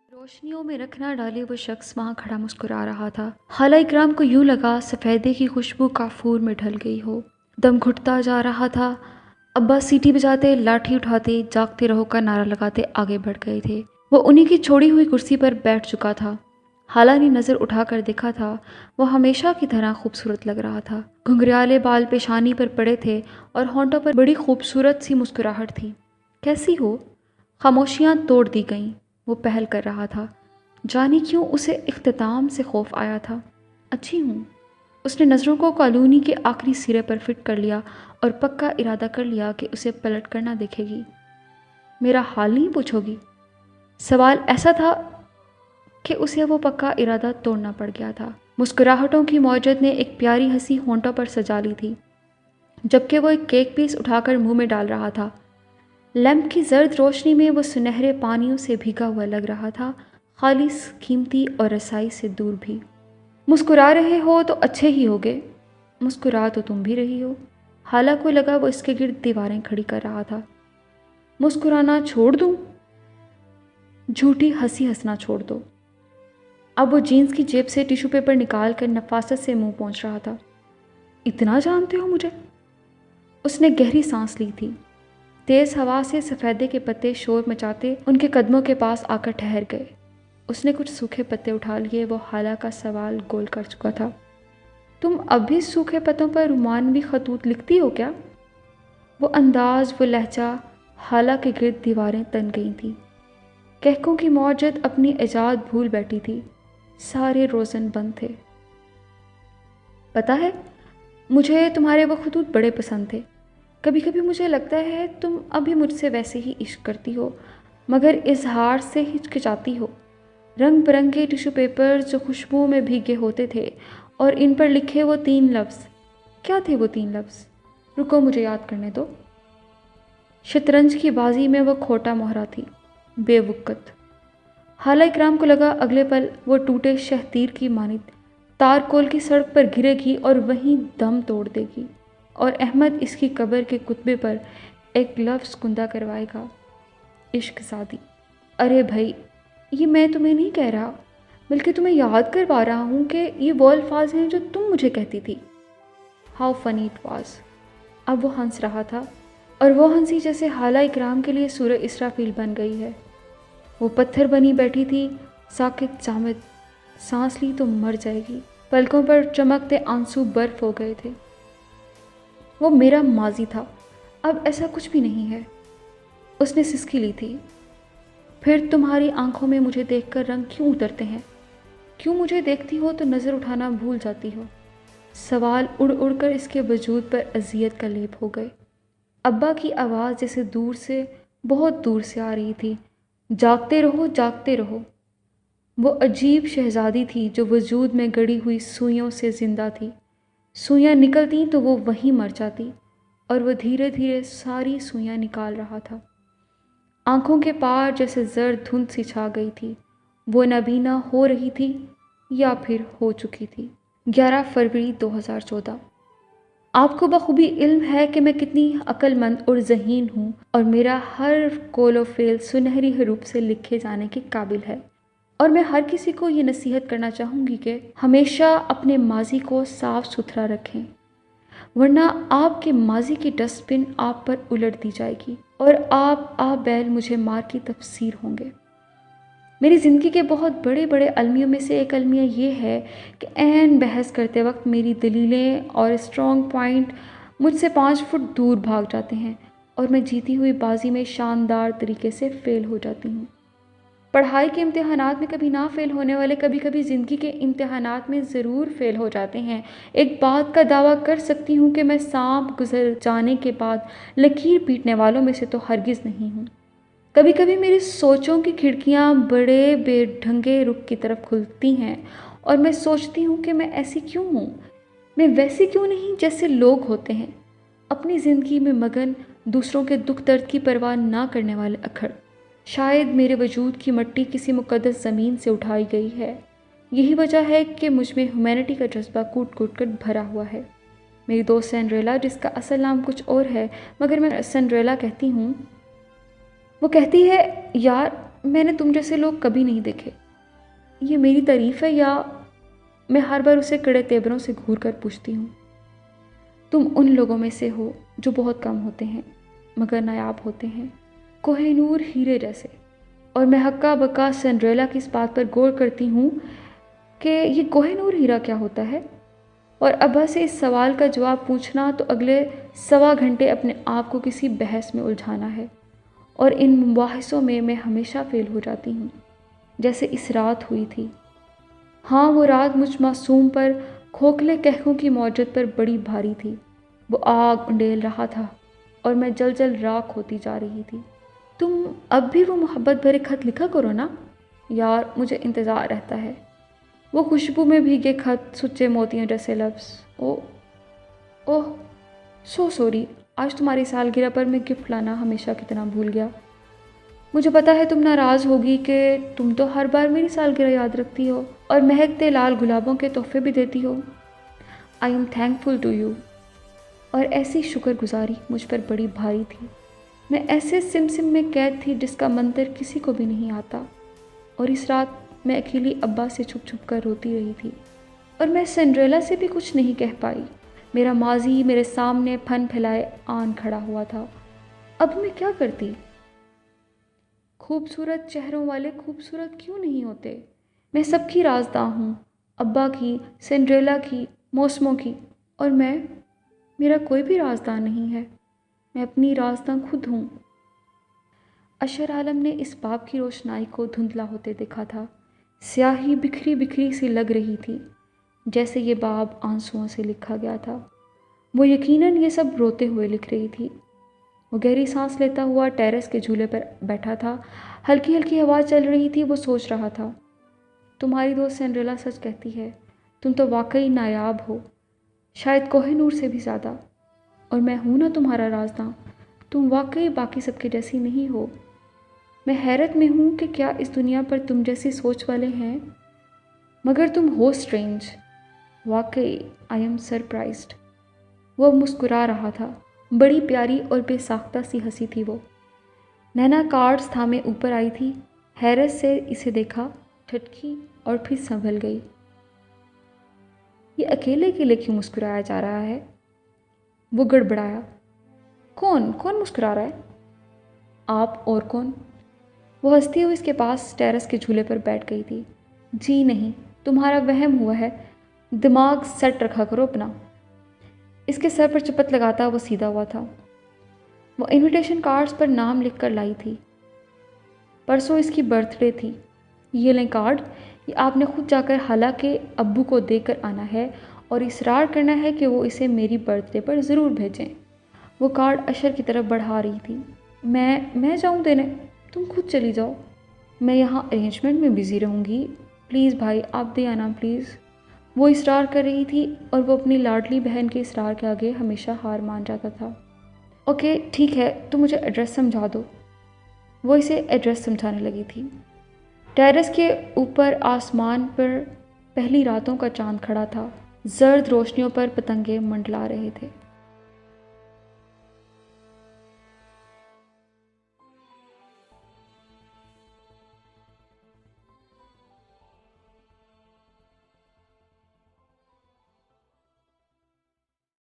रोशनियों में रखना डाले वो शख्स वहाँ खड़ा मुस्कुरा रहा था। हाला इकराम को यूं लगा सफ़ेदे की खुशबू काफूर में ढल गई हो। दम घुटता जा रहा था। अब्बा सीटी बजाते, लाठी उठाते, जागते रहो का नारा लगाते आगे बढ़ गए थे। वो उन्हीं की छोड़ी हुई कुर्सी पर बैठ चुका था। हाला ने नज़र उठाकर देखा था। वो हमेशा की तरह खूबसूरत लग रहा था। घुंघराले बाल पेशानी पर पड़े थे और होंठों पर बड़ी खूबसूरत सी मुस्कुराहट थी। कैसी हो? खामोशियाँ तोड़ दी गईं। वो पहल कर रहा था। जाने क्यों उसे इख्तिताम से खौफ आया था। अच्छी हूँ। उसने नज़रों को कॉलोनी के आखिरी सिरे पर फिट कर लिया और पक्का इरादा कर लिया कि उसे पलट कर ना देखेगी। मेरा हाल नहीं पूछोगी? सवाल ऐसा था कि उसे वो पक्का इरादा तोड़ना पड़ गया था। मुस्कुराहटों की मौजद ने एक प्यारी हंसी होंठों पर सजा ली थी, जबकि वो एक केक पीस उठाकर मुंह में डाल रहा था। लैंप की जर्द रोशनी में वो सुनहरे पानियों से भीगा हुआ लग रहा था, खालिस, कीमती और रसाई से दूर भी। मुस्कुरा रहे हो तो अच्छे ही होगे। मुस्कुरा तो तुम भी रही हो। हाला को लगा वो इसके गिर्द दीवारें खड़ी कर रहा था। मुस्कुराना छोड़ दूं? झूठी हंसी हंसना छोड़ दो। अब वो जीन्स की जेब से टिश्यू पेपर निकाल कर नफासत से मुंह पोंछ रहा था। इतना जानते हो मुझे? उसने गहरी सांस ली थी। तेज हवा से सफ़ेदे के पत्ते शोर मचाते उनके कदमों के पास आकर ठहर गए। उसने कुछ सूखे पत्ते उठा लिए। वो हाला का सवाल गोल कर चुका था। तुम अब भी सूखे पत्तों पर रोमानवी खतूत लिखती हो क्या? वो अंदाज, वो लहजा, हाला के गिर्द दीवारें तन गई थी। कहकों की मौजद अपनी इजाद भूल बैठी थी। सारे रोज़न बंद थे। पता है, मुझे तुम्हारे वो खतूत बड़े पसंद थे। कभी कभी मुझे लगता है तुम अभी मुझसे वैसे ही इश्क करती हो, मगर इजहार से हिचकिचाती हो। रंग बिरंगे टिश्यू पेपर जो खुशबुओं में भीगे होते थे और इन पर लिखे वो 3 लफ्ज़। क्या थे वो 3 लफ्ज़? रुको, मुझे याद करने दो। शतरंज की बाजी में वो खोटा मोहरा थी, बेवुकत। हाला इकराम को लगा अगले पल वो टूटे शहतीर की मानित तारकोल की सड़क पर गिरेगी और वहीं दम तोड़ देगी, और अहमद इसकी कब्र के कुतबे पर एक लफ्ज़ कुंदा करवाएगा, इश्क ज़ादी। अरे भाई, ये मैं तुम्हें नहीं कह रहा, बल्कि तुम्हें याद करवा रहा हूँ कि ये वो अल्फाज हैं जो तुम मुझे कहती थी। How funny it was. अब वो हंस रहा था, और वो हंसी जैसे हाला इकराम के लिए सूरह इसराफील बन गई है। वो पत्थर बनी बैठी थी, साकित जामिद। सांस ली तो मर जाएगी। पलकों पर चमकते आंसू बर्फ हो गए थे। वो मेरा माजी था, अब ऐसा कुछ भी नहीं है। उसने सिसकी ली थी। फिर तुम्हारी आंखों में मुझे देखकर रंग क्यों उतरते हैं? क्यों मुझे देखती हो तो नज़र उठाना भूल जाती हो? सवाल उड़ उड़ कर इसके वजूद पर अजियत का लेप हो गए। अब्बा की आवाज़ जैसे दूर से, बहुत दूर से आ रही थी। जागते रहो, जागते रहो। वो अजीब शहजादी थी जो वजूद में गड़ी हुई सुइयों से ज़िंदा थी। सुइयाँ निकलती तो वो वहीं मर जाती, और वो धीरे धीरे सारी सुइयाँ निकाल रहा था। आंखों के पार जैसे जर्द धुंध सी छा गई थी। वो नबीना हो रही थी या फिर हो चुकी थी। 11 फरवरी 2014। आपको बखूबी इल्म है कि मैं कितनी अक्लमंद और ज़हीन हूँ, और मेरा हर कौल व फ़ेल सुनहरी हरूफ से लिखे जाने के काबिल है। और मैं हर किसी को ये नसीहत करना चाहूँगी कि हमेशा अपने माजी को साफ़ सुथरा रखें, वरना आपके माजी की डस्टबिन आप पर उलट दी जाएगी और आप बैल मुझे मार की तफसीर होंगे। मेरी ज़िंदगी के बहुत बड़े बड़े अलमियों में से एक अलमिया ये है कि ऐन बहस करते वक्त मेरी दलीलें और स्ट्रॉन्ग पॉइंट मुझसे 5 फुट दूर भाग जाते हैं, और मैं जीती हुई बाजी में शानदार तरीके से फ़ेल हो जाती हूँ। पढ़ाई के इम्तिहानात में कभी ना फ़ेल होने वाले कभी कभी ज़िंदगी के इम्तिहानात में ज़रूर फ़ेल हो जाते हैं। एक बात का दावा कर सकती हूँ कि मैं सांप गुजर जाने के बाद लकीर पीटने वालों में से तो हरगिज़ नहीं हूँ। कभी कभी मेरी सोचों की खिड़कियाँ बड़े बेढंगे रुख की तरफ खुलती हैं, और मैं सोचती हूँ कि मैं ऐसी क्यों हूँ। मैं वैसी क्यों नहीं जैसे लोग होते हैं, अपनी ज़िंदगी में मगन, दूसरों के दुख दर्द की परवाह ना करने वाले अखड़। शायद मेरे वजूद की मिट्टी किसी मुक़द्दस ज़मीन से उठाई गई है। यही वजह है कि मुझ में ह्यूमैनिटी का जज्बा कूट कूट कर भरा हुआ है। मेरी दोस्त सिंड्रेला, जिसका असल नाम कुछ और है मगर मैं सिंड्रेला कहती हूँ, वो कहती है, यार میں نے تم جیسے لوگ کبھی نہیں دیکھے۔ یہ میری تعریف ہے یا میں ہر بار اسے کڑے تیوروں سے گھور کر پوچھتی ہوں۔ تم ان لوگوں میں سے ہو جو بہت کم ہوتے ہیں مگر نایاب ہوتے ہیں، کوہ نور ہیرے جیسے۔ اور میں ہکا بکا سنڈریلا کی اس بات پر غور کرتی ہوں کہ یہ کوہ نور ہیرا کیا ہوتا ہے، اور ابا سے اس سوال کا جواب پوچھنا تو اگلے 1.25 گھنٹے اپنے آپ کو کسی بحث میں الجھانا ہے، اور ان مباحثوں میں ہمیشہ فیل ہو جاتی ہوں جیسے اس رات ہوئی تھی۔ ہاں، وہ رات مجھ معصوم پر کھوکھلے کہکوں کی موجت پر بڑی بھاری تھی۔ وہ آگ انڈیل رہا تھا اور میں جل جل راکھ ہوتی جا رہی تھی۔ تم اب بھی وہ محبت بھرے خط لکھا کرو نا یار، مجھے انتظار رہتا ہے۔ وہ خوشبو میں بھیگے خط، سچے موتیوں جیسے لفظ۔ اوہ سو سوری، آج تمہاری سالگرہ پر میں گفٹ لانا ہمیشہ کی طرح بھول گیا۔ مجھے پتا ہے تم ناراض ہوگی کہ تم تو ہر بار میری سالگرہ یاد رکھتی ہو اور مہکتے لال گلابوں کے تحفے بھی دیتی ہو۔ I am thankful to you. اور ایسی شکر گزاری مجھ پر بڑی بھاری تھی۔ میں ایسے سم میں قید تھی جس کا منتر کسی کو بھی نہیں آتا، اور اس رات میں اکیلی ابا سے چھپ چھپ کر روتی رہی تھی، اور میں سنڈریلا سے بھی کچھ نہیں کہہ پائی۔ میرا ماضی میرے سامنے پھن پھیلائے آن کھڑا ہوا تھا۔ اب میں کیا کرتی؟ خوبصورت چہروں والے خوبصورت کیوں نہیں ہوتے؟ میں سب کی رازداں ہوں، ابا کی، سنڈریلا کی، موسموں کی، اور میرا کوئی بھی رازداں نہیں ہے۔ میں اپنی رازداں خود ہوں۔ اشر عالم نے اس باب کی روشنائی کو دھندلا ہوتے دیکھا تھا۔ سیاہی بکھری بکھری سی لگ رہی تھی، جیسے یہ باب آنسوؤں سے لکھا گیا تھا۔ وہ یقیناً یہ سب روتے ہوئے لکھ رہی تھی۔ وہ گہری سانس لیتا ہوا ٹیرس کے جھولے پر بیٹھا تھا۔ ہلکی ہلکی ہوا چل رہی تھی۔ وہ سوچ رہا تھا، تمہاری دوست سنڈریلا سچ کہتی ہے، تم تو واقعی نایاب ہو، شاید کوہ نور سے بھی زیادہ، اور میں ہوں نا تمہارا رازداں۔ تم واقعی باقی سب کے جیسی نہیں ہو۔ میں حیرت میں ہوں کہ کیا اس دنیا پر تم جیسی سوچ والے ہیں، مگر تم ہو اسٹرینج۔ واقعی آئی ایم سرپرائزڈ۔ وہ مسکرا رہا تھا۔ بڑی پیاری اور بے ساختہ سی ہنسی تھی وہ۔ نینا کارڈز تھامے اوپر آئی تھی، حیرت سے اسے دیکھا، ٹھٹکی اور پھر سنبھل گئی۔ یہ اکیلے کیوں مسکرایا جا رہا ہے؟ وہ گڑبڑایا۔ کون مسکرا رہا ہے؟ آپ اور کون؟ وہ ہنستی ہوئی اس کے پاس ٹیرس کے جھولے پر بیٹھ گئی تھی۔ جی نہیں، تمہارا وہم ہوا ہے، دماغ سیٹ رکھا کرو اپنا۔ اس کے سر پر چپت لگاتا وہ سیدھا ہوا تھا۔ وہ انویٹیشن کارڈز پر نام لکھ کر لائی تھی۔ پرسوں اس کی برتھ ڈے تھی۔ یہ لیں کارڈ، یہ آپ نے خود جا کر خالہ کے ابو کو دے کر آنا ہے اور اصرار کرنا ہے کہ وہ اسے میری برتھ ڈے پر ضرور بھیجیں۔ وہ کارڈ اشر کی طرف بڑھا رہی تھی۔ میں جاؤں دینے؟ تم خود چلی جاؤ، میں یہاں ارینجمنٹ میں بزی رہوں گی۔ پلیز بھائی، آپ دے آنا پلیز۔ وہ اصرار کر رہی تھی اور وہ اپنی لاڈلی بہن کے اصرار کے آگے ہمیشہ ہار مان جاتا تھا۔ اوکے ٹھیک ہے، تم مجھے ایڈریس سمجھا دو۔ وہ اسے ایڈریس سمجھانے لگی تھی۔ ٹیرس کے اوپر آسمان پر پہلی راتوں کا چاند کھڑا تھا، زرد روشنیوں پر پتنگے منڈلا رہے تھے۔